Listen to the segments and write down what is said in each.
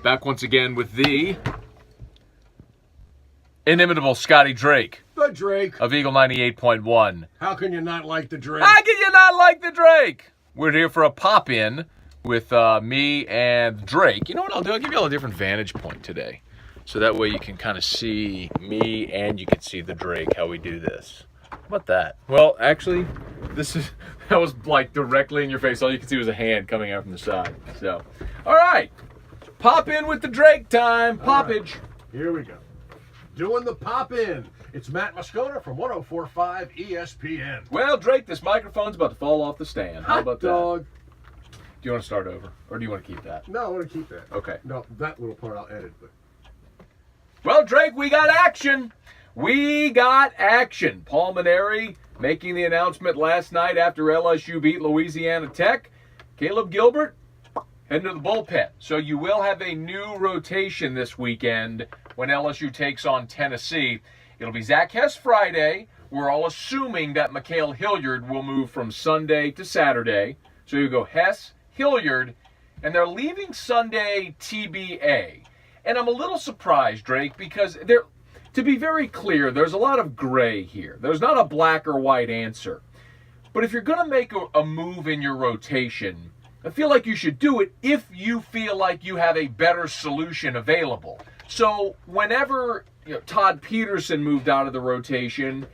Back once again with the inimitable Scotty Drake. The Drake. Of Eagle 98.1. How can you not like the Drake? How can you not like the Drake? We're here for a pop-in with me and Drake. You know what I'll do? I'll give you all a different vantage point today. So that way you can kind of see me and you can see the Drake, how we do this. How about that? Well, actually, that was like directly in your face. All you can see was a hand coming out from the side. So, all right. Pop in with the Drake time. Poppage. Right. Here we go. Doing the pop-in. It's Matt Moscona from 104.5 ESPN. Well, Drake, this microphone's about to fall off the stand. How about dog. that? Do you want to start over? Or do you want to keep that? No, I want to keep that. Okay. No, that little part I'll edit. But well, Drake, we got action. We got action. Paul Mainieri making the announcement last night after LSU beat Louisiana Tech. Caleb Gilbert heading to the bullpen. So you will have a new rotation this weekend when LSU takes on Tennessee. It'll be Zach Hess Friday. We're all assuming that Mikael Hilliard will move from Sunday to Saturday. So you go Hess, Hilliard, and they're leaving Sunday TBA. And I'm a little surprised, Drake, because to be very clear, there's a lot of gray here. There's not a black or white answer. But if you're going to make a move in your rotation, I feel like you should do it if you feel like you have a better solution available. So whenever Todd Peterson moved out of the rotation,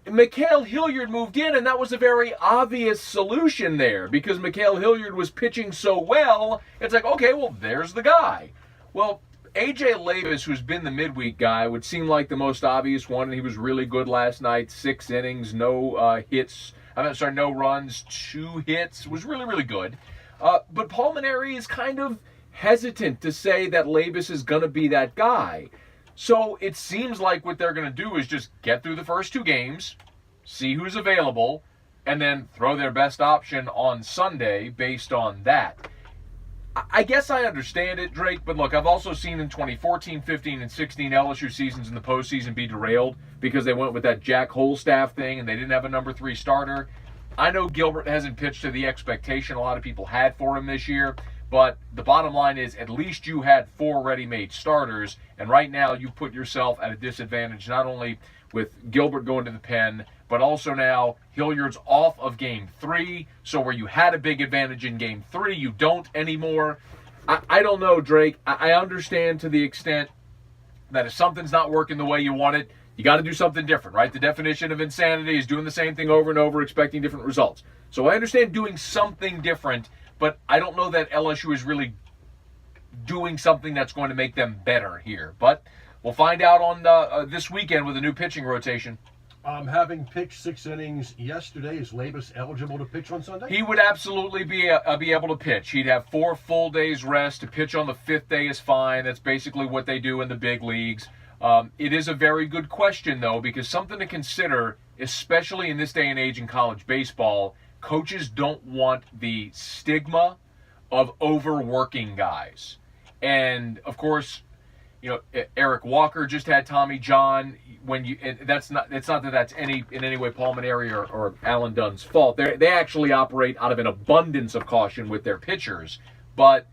Mikael Hilliard moved in, and that was a very obvious solution there because Mikael Hilliard was pitching so well. It's like, okay, well, there's the guy. Well, A.J. Levis, who's been the midweek guy, would seem like the most obvious one, and he was really good last night. 6 innings, no hits. No runs, 2 hits. Was really, really good. But Paul Mainieri is kind of hesitant to say that Levis is going to be that guy. So it seems like what they're going to do is just get through the first 2 games, see who's available, and then throw their best option on Sunday based on that. I guess I understand it, Drake, but look, I've also seen in 2014, 15, and 16 LSU seasons in the postseason be derailed because they went with that Jack Holstaff thing and they didn't have a number 3 starter. I know Gilbert hasn't pitched to the expectation a lot of people had for him this year, but the bottom line is at least you had 4 ready-made starters, and right now you put yourself at a disadvantage not only with Gilbert going to the pen, but also now Hilliard's off of Game 3, so where you had a big advantage in Game 3, you don't anymore. I don't know, Drake. I understand to the extent that if something's not working the way you want it, you got to do something different, right? The definition of insanity is doing the same thing over and over, expecting different results. So I understand doing something different, but I don't know that LSU is really doing something that's going to make them better here. But we'll find out on this weekend with a new pitching rotation. Having pitched 6 innings yesterday, is Levis eligible to pitch on Sunday? He would absolutely be able to pitch. He'd have 4 full days rest. To pitch on the 5th day is fine. That's basically what they do in the big leagues. It is a very good question, though, because something to consider, especially in this day and age in college baseball, coaches don't want the stigma of overworking guys. And, of course, Eric Walker just had Tommy John. It's not that that's in any way Paul Mainieri or Alan Dunn's fault. They actually operate out of an abundance of caution with their pitchers, but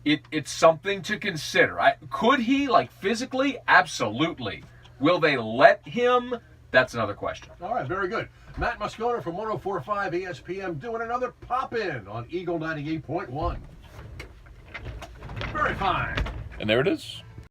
it's something to consider. Could he, physically? Absolutely. Will they let him? That's another question. All right, very good. Matt Moscona from 104.5 ESPN doing another pop-in on Eagle 98.1. Very fine. And there it is.